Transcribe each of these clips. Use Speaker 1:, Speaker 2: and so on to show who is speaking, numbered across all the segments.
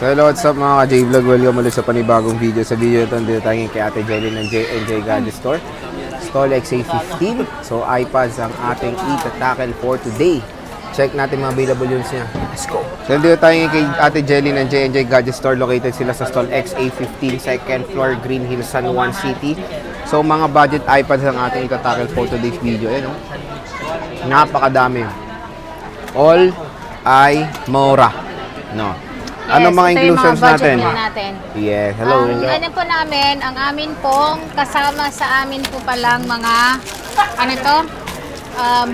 Speaker 1: So hello, what's up mga ka-J-Vlog? Welcome ulit sa panibagong video. Sa video ito, dito tayo kay Ate Jelly ng J&J Gadget Store. Stall XA15. So iPads ang ating ita-tackle for today. Check natin mga available units niya. Let's go! So dito tayo kay Ate Jelly ng J&J Gadget Store. Located sila sa stall XA15, second floor, Green Hills, San Juan City. So mga budget iPads ang ating ita-tackle for today's video. Ayan, oh. Napakadami. All ay mura. No.
Speaker 2: Yes,
Speaker 1: ano mga inclusions
Speaker 2: yung mga budget
Speaker 1: natin?
Speaker 2: meal natin?
Speaker 1: Yes, hello.
Speaker 2: Ano po namin, ang amin pong kasama sa amin po palang mga,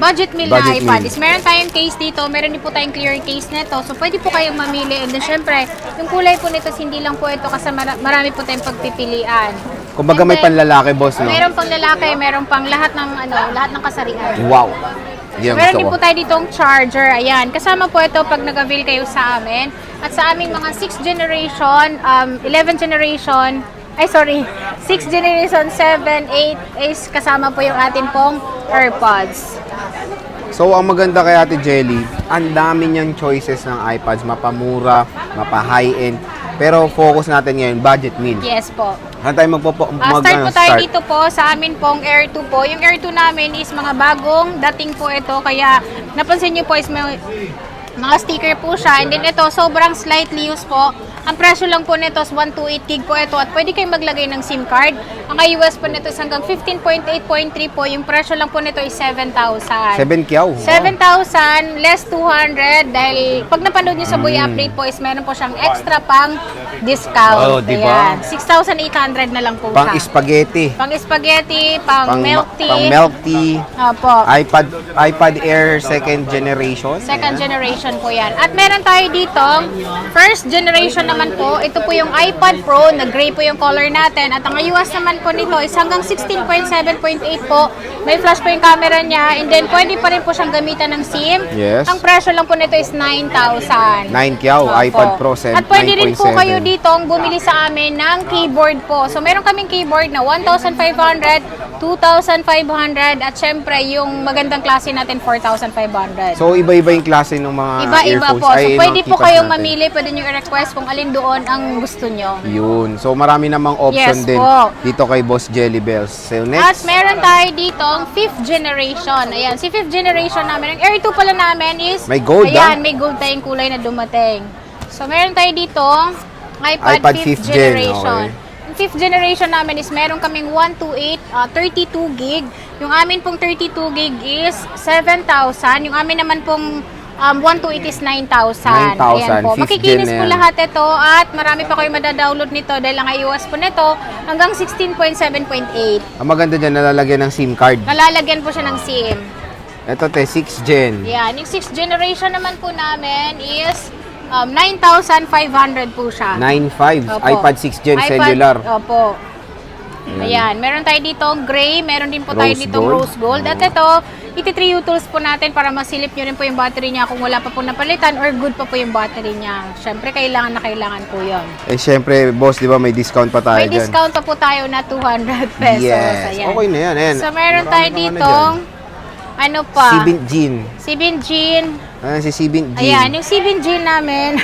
Speaker 2: budget meal na iPad. Meron tayong case dito, meron din po tayong clear case nito. So, pwede po kayong mamili. And then, syempre, yung kulay po nito, hindi lang po ito kasi marami po tayong pagpipilian.
Speaker 1: Kumbaga may panlalaki, boss, no?
Speaker 2: Meron pang lalaki, meron pang lahat ng kasarian.
Speaker 1: Wow. Yan,
Speaker 2: Meron
Speaker 1: gusto
Speaker 2: din
Speaker 1: ko.
Speaker 2: po tayo ditong charger. Ayan. Kasama po ito pag nag-avail kayo sa amin. At sa aming mga 6th generation, 11th generation, 6th generation, 7, 8 is kasama po yung atin pong AirPods.
Speaker 1: So, ang maganda kay Ate Jelly, ang dami niyang choices ng iPads. Mapamura, mapa-high-end. Pero focus natin ngayon, budget meal.
Speaker 2: Yes po.
Speaker 1: Ano tayo
Speaker 2: Start po tayo dito po sa amin pong Air 2 po. Yung Air 2 namin is mga bagong dating po ito. Kaya napansin niyo po is mga sticker po siya. And then ito, sobrang slightly used po. Ang presyo lang po nito is 128 gig po ito. At pwede kayong maglagay ng SIM card. Ang iOS po nito is hanggang 15.8.3 po. Yung presyo lang po nito is 7,000.
Speaker 1: 7 kyaw.
Speaker 2: 7,000 less 200 dahil pag napanood nyo sa Boy Update po is meron po siyang extra pang discount.
Speaker 1: Oh, diba?
Speaker 2: Ayan. 6,800 na lang po
Speaker 1: Pang
Speaker 2: siya.
Speaker 1: spaghetti.
Speaker 2: Pang spaghetti, pang milk tea.
Speaker 1: Pang milk tea.
Speaker 2: Opo.
Speaker 1: iPad Air second generation.
Speaker 2: Second
Speaker 1: Ayan.
Speaker 2: generation po yan. At meron tayo dito, first generation naman po, ito po yung iPad Pro, na gray po yung color natin. At ang iOS naman po nito is hanggang 16.7.8 po. May flash po yung camera niya. And then, pwede pa rin po siyang gamitan ng SIM.
Speaker 1: Yes.
Speaker 2: Ang presyo lang po nito is 9,000.
Speaker 1: 9 kyaw,
Speaker 2: Opo.
Speaker 1: iPad Pro 7.
Speaker 2: At pwede rin po kayo dito bumili sa amin ng keyboard po. So, meron kaming keyboard na 1,500, 2,500, at syempre, yung magandang klase natin, 4,500.
Speaker 1: So, iba-iba yung klase ng mga
Speaker 2: Iba-iba
Speaker 1: earphones.
Speaker 2: po. So,
Speaker 1: Ay,
Speaker 2: pwede
Speaker 1: mga
Speaker 2: po
Speaker 1: keypads
Speaker 2: kayong
Speaker 1: natin.
Speaker 2: mamili. Pwede nyo i-request kung alin doon ang gusto nyo.
Speaker 1: Yun. So, marami namang option
Speaker 2: Yes
Speaker 1: din
Speaker 2: po.
Speaker 1: dito kay Boss Jelly Bells. So,
Speaker 2: At
Speaker 1: next.
Speaker 2: meron tayo dito ang 5th generation. Ayan, si 5th generation namin. Ang Air 2 pala namin is...
Speaker 1: May gold,
Speaker 2: Ayan, may gold tayong kulay na dumating. So, meron tayo dito iPad 5th generation.
Speaker 1: Okay.
Speaker 2: Ang 5th generation namin is meron kaming 128, 32 gig. Yung amin pong 32 gig is 7,000. Yung amin naman pong 128 is 9,000.
Speaker 1: 9,000.
Speaker 2: Ayan po.
Speaker 1: Fifth
Speaker 2: Makikinis
Speaker 1: gen
Speaker 2: po
Speaker 1: na yan.
Speaker 2: lahat ito at marami pa kayo madadownload nito dahil ang iOS po nito hanggang 16.7.8.
Speaker 1: Ang maganda dyan, nalalagyan ng SIM card.
Speaker 2: Nalalagyan po siya ng SIM.
Speaker 1: Ito, 6th gen.
Speaker 2: Yan. Yung 6th generation naman po namin is 9,500 po siya.
Speaker 1: 9.5.
Speaker 2: Opo.
Speaker 1: iPad 6th gen
Speaker 2: iPad,
Speaker 1: cellular.
Speaker 2: Opo. Ayan. Meron tayo dito gray, meron din po tayo
Speaker 1: Rose
Speaker 2: dito
Speaker 1: gold.
Speaker 2: rose gold. At ito, iti-3U tools po natin para masilip nyo rin po yung battery niya kung wala pa po napalitan or good pa po yung battery niya. Siyempre, kailangan na kailangan po yun.
Speaker 1: Eh, syempre, boss, di ba may discount pa tayo
Speaker 2: May
Speaker 1: dyan?
Speaker 2: discount pa po tayo na 200 pesos.
Speaker 1: Yes.
Speaker 2: Ayan.
Speaker 1: Okay na yan. Ayan.
Speaker 2: So, meron
Speaker 1: Marami
Speaker 2: tayo
Speaker 1: kang
Speaker 2: ditong, ano pa?
Speaker 1: Sibin Jean.
Speaker 2: Sibin Jean.
Speaker 1: Ayan, si Sibin Jean.
Speaker 2: Ayan, yung Sibin Jean namin.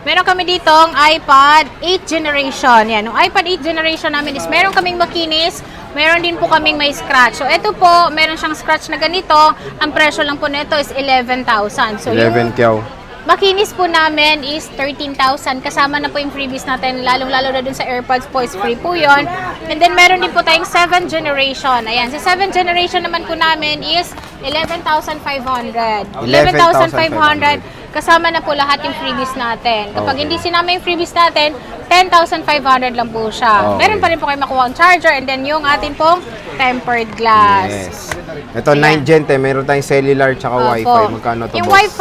Speaker 2: Meron kami ditong iPad 8th generation. Yan, yung iPad 8th generation namin is meron kaming makinis, meron din po kaming may scratch. So, ito po, meron siyang scratch na ganito. Ang presyo lang po nito is 11,000. So,
Speaker 1: 11 kyaw.
Speaker 2: makinis po namin is 13,000. Kasama na po yung freebies natin. Lalong-lalo na dun sa AirPods po is free po yun. And then meron din po tayong 7th generation. Ayan, sa 7th generation naman po namin is 11,500. 11,500. Kasama na po lahat yung freebies natin. Kapag
Speaker 1: Okay.
Speaker 2: hindi sinama yung freebies natin, 10,500 lang po siya.
Speaker 1: Okay.
Speaker 2: Meron pa rin po kayo makuha ang charger and then yung atin pong tempered glass.
Speaker 1: Yes. Ito,
Speaker 2: Ayan.
Speaker 1: 9th gen, meron tayong cellular tsaka
Speaker 2: Opo.
Speaker 1: wifi. Magkano to,
Speaker 2: Yung
Speaker 1: boss?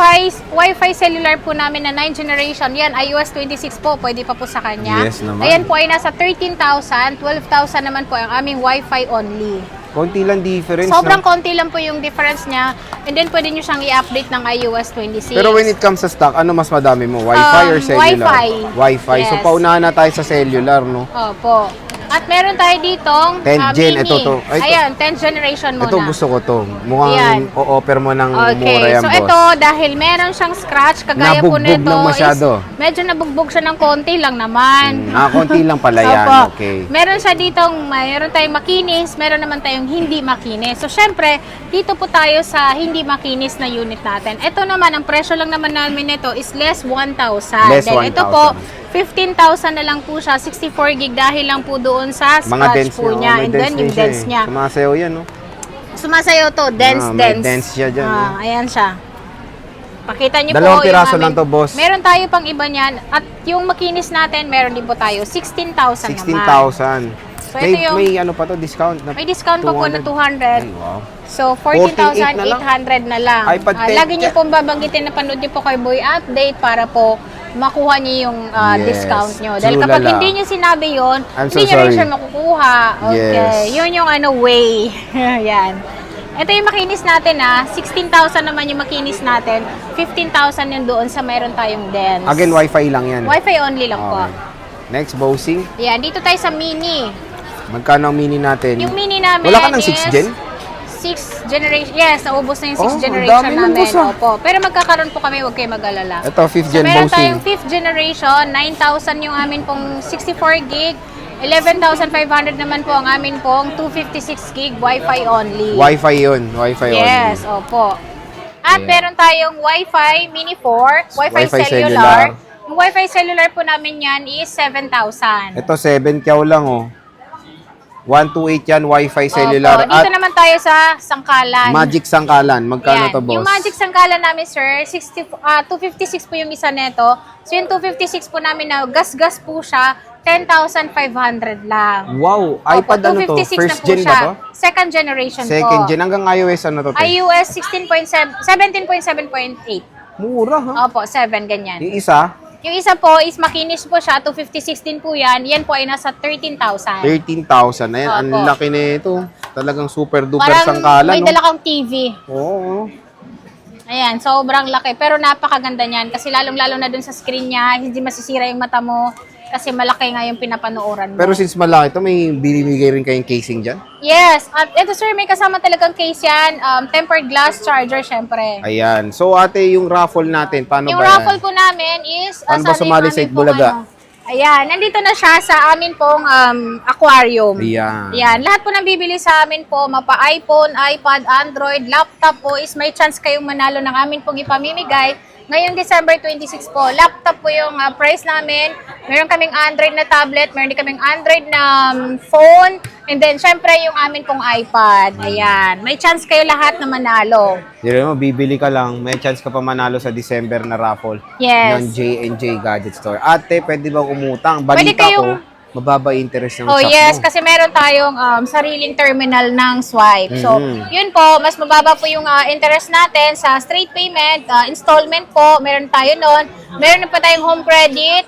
Speaker 2: Wi-Fi cellular po namin na 9th generation, yan, iOS 26 po, pwede pa po sa kanya.
Speaker 1: Yes naman.
Speaker 2: Ayan po ay nasa 13,000, 12,000 naman po ang aming Wi-Fi only.
Speaker 1: Konti lang difference,
Speaker 2: Sobrang
Speaker 1: no?
Speaker 2: konti lang po yung difference niya, and then pwede nyo siyang i-update ng iOS 26.
Speaker 1: Pero when it comes sa stock, ano mas madami mo? Wi-Fi or cellular?
Speaker 2: Wi-Fi.
Speaker 1: Wi-Fi. So,
Speaker 2: Yes.
Speaker 1: paunahan na tayo sa cellular, no?
Speaker 2: Opo. At meron tayo ditong
Speaker 1: 10th gen,
Speaker 2: mini.
Speaker 1: ito to. Ay, ito.
Speaker 2: Ayan, 10th generation muna.
Speaker 1: Ito gusto ko to. Mukhang
Speaker 2: Ayan.
Speaker 1: o-offer mo ng mura
Speaker 2: Okay,
Speaker 1: yan,
Speaker 2: so
Speaker 1: boss.
Speaker 2: ito, dahil meron siyang scratch, kagaya po
Speaker 1: Nabugbog
Speaker 2: nito
Speaker 1: lang masyado.
Speaker 2: medyo nabugbog siya ng konti lang naman.
Speaker 1: Konti lang pala yan.
Speaker 2: Opo.
Speaker 1: Okay.
Speaker 2: Meron siya ditong, meron tayong makinis, meron naman tayong hindi makinis. So, syempre, dito po tayo sa hindi makinis na unit natin. Ito naman, ang presyo lang naman namin nito is less 1,000.
Speaker 1: Less
Speaker 2: Then, ito
Speaker 1: 1,000.
Speaker 2: po, 15,000 na lang po siya, 64 gig dahil lang po doon sa
Speaker 1: Mga
Speaker 2: scratch
Speaker 1: dents
Speaker 2: po
Speaker 1: niya.
Speaker 2: niya.
Speaker 1: May
Speaker 2: And then, yung
Speaker 1: din siya
Speaker 2: dents
Speaker 1: eh.
Speaker 2: niya.
Speaker 1: Sumasayaw yan, no?
Speaker 2: Sumasayaw to, dents.
Speaker 1: may dents siya dyan,
Speaker 2: Ayan siya. Pakita niyo po.
Speaker 1: Dalawang
Speaker 2: yung
Speaker 1: piraso
Speaker 2: aming-
Speaker 1: lang to, boss.
Speaker 2: Meron tayo pang iba niyan. At yung makinis natin, meron din po tayo. 16,000 naman.
Speaker 1: 16,000.
Speaker 2: So, ito yung-
Speaker 1: may ano pa to, discount? Na
Speaker 2: May discount pa po na 200.
Speaker 1: Ay, wow.
Speaker 2: So,
Speaker 1: 14,800
Speaker 2: 14,800 na lang.
Speaker 1: iPad 10.
Speaker 2: Lagi niyo pong babanggitin na panood niyo po kay Boy Update para po makuha niyo yung
Speaker 1: Yes.
Speaker 2: discount niyo. Dahil
Speaker 1: True
Speaker 2: kapag
Speaker 1: lala.
Speaker 2: hindi niyo sinabi yon,
Speaker 1: I'm so
Speaker 2: hindi niyo rin
Speaker 1: sorry.
Speaker 2: siya makukuha. Okay.
Speaker 1: Yes.
Speaker 2: Yun yung way. Yan. Ito yung makinis natin 16,000 naman yung makinis natin. 15,000 yun doon sa mayroon tayong dents.
Speaker 1: Again, wifi lang yan.
Speaker 2: Wi-Fi only lang po.
Speaker 1: Okay. Next, bossing.
Speaker 2: Yan, dito tayo sa mini.
Speaker 1: Magkano ang mini natin?
Speaker 2: Yung mini namin
Speaker 1: Wala ka ng
Speaker 2: is
Speaker 1: 6th gen?
Speaker 2: 6th generation. Yes, naubos na yung 6th
Speaker 1: ang
Speaker 2: generation
Speaker 1: dami ng
Speaker 2: namin.
Speaker 1: boss, ah.
Speaker 2: Opo. Pero magkakaroon po kami, huwag kayo mag-alala.
Speaker 1: Ito, 5th
Speaker 2: So,
Speaker 1: gen
Speaker 2: meron
Speaker 1: bossing.
Speaker 2: tayong 5th generation, 9,000 yung amin pong 64 gig, 11,500 naman po ang amin pong 256 gig Wi-Fi only.
Speaker 1: Wi-Fi yun. Wi-Fi
Speaker 2: Yes,
Speaker 1: only.
Speaker 2: opo. At
Speaker 1: Ayan.
Speaker 2: meron tayong Wi-Fi Mini 4, Wi-Fi,
Speaker 1: Wi-Fi cellular.
Speaker 2: cellular. Yung Wi-Fi cellular po namin yan is 7,000.
Speaker 1: Ito, 7 kyaw lang, oh. 128 yan, Wi-Fi cellular.
Speaker 2: Opo. Dito
Speaker 1: At
Speaker 2: naman tayo sa Sangkalan.
Speaker 1: Magic Sangkalan. Magkano
Speaker 2: Yan.
Speaker 1: to, boss?
Speaker 2: Yung Magic Sangkalan namin, sir, 256 po yung isa neto. So, yung 256 po namin na gas-gas po siya, 10,500 lang.
Speaker 1: Wow,
Speaker 2: Opo,
Speaker 1: iPad ano to?
Speaker 2: 256
Speaker 1: First
Speaker 2: na po
Speaker 1: gen
Speaker 2: siya.
Speaker 1: ba to?
Speaker 2: Second generation
Speaker 1: Second
Speaker 2: po.
Speaker 1: gen. Hanggang iOS ano to? te?
Speaker 2: iOS 17.7.8.
Speaker 1: Mura, ha?
Speaker 2: Opo, 7, ganyan.
Speaker 1: Yung isa,
Speaker 2: Yung isa po is makinis po siya, 256 din po yan. Yan po ay nasa 13,000.
Speaker 1: 13,000. Ayan, ang
Speaker 2: Opo.
Speaker 1: laki na ito. Talagang super-duper
Speaker 2: Parang
Speaker 1: sangkalan,
Speaker 2: may
Speaker 1: no?
Speaker 2: dala kang TV.
Speaker 1: Oo.
Speaker 2: Ayan, sobrang laki. Pero napakaganda niyan kasi lalong-lalo na dun sa screen niya, hindi masisira yung mata mo kasi malaki nga yung pinapanooran mo.
Speaker 1: Pero since malaki ito, may binibigay rin kayong casing dyan?
Speaker 2: Yes, at ito sir, may kasama talagang case yan. Tempered glass charger, syempre.
Speaker 1: Ayan. So, ate, yung raffle natin, paano
Speaker 2: Yung
Speaker 1: ba yan?
Speaker 2: raffle po namin is...
Speaker 1: Paano ba
Speaker 2: sana yung
Speaker 1: sumali sa
Speaker 2: amin pong
Speaker 1: Itbulaga?
Speaker 2: Ayan, nandito na siya sa amin pong aquarium.
Speaker 1: Ayan.
Speaker 2: Yan, lahat po ng bibili sa amin po, mapa iPhone, iPad, Android, laptop po is may chance kayong manalo ng amin pong ipamimigay. Ngayong December 26 po, laptop po yung price namin. Meron kaming Android na tablet, meron din kaming Android na phone, and then syempre yung amin pong iPad. Ayan, may chance kayo lahat na manalo.
Speaker 1: Hindi mo, bibili ka lang, may chance ka pa manalo sa December na raffle
Speaker 2: Yes.
Speaker 1: ng J&J Gadget Store. Ate, pwede bang umutang?
Speaker 2: Pwede
Speaker 1: Balita
Speaker 2: kayong-
Speaker 1: ko, mababa interest ng
Speaker 2: Oh
Speaker 1: shop
Speaker 2: yes,
Speaker 1: mo.
Speaker 2: kasi meron tayong sariling terminal ng swipe. So,
Speaker 1: Mhm.
Speaker 2: yun po, mas mababa po yung interest natin sa straight payment, installment po, meron tayo nun. Meron pa tayong home credit,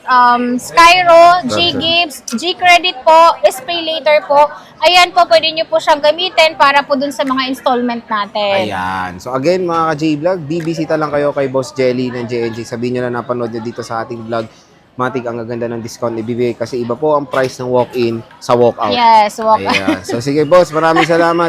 Speaker 2: Skyro, G-Gives, G-Credit po, SPay Later po. Ayan po, pwede nyo po siyang gamitin para po dun sa mga installment natin.
Speaker 1: Ayan. So again, mga ka-J-Vlog, bibisita lang kayo kay Boss Jelly ng J&J. Sabihin nyo na napanood nyo dito sa ating vlog. Matik ang gaganda ng discount ibibigay kasi iba po ang price ng walk-in sa walk-out.
Speaker 2: Yes, walk
Speaker 1: Ayan. So sige boss, maraming salamat.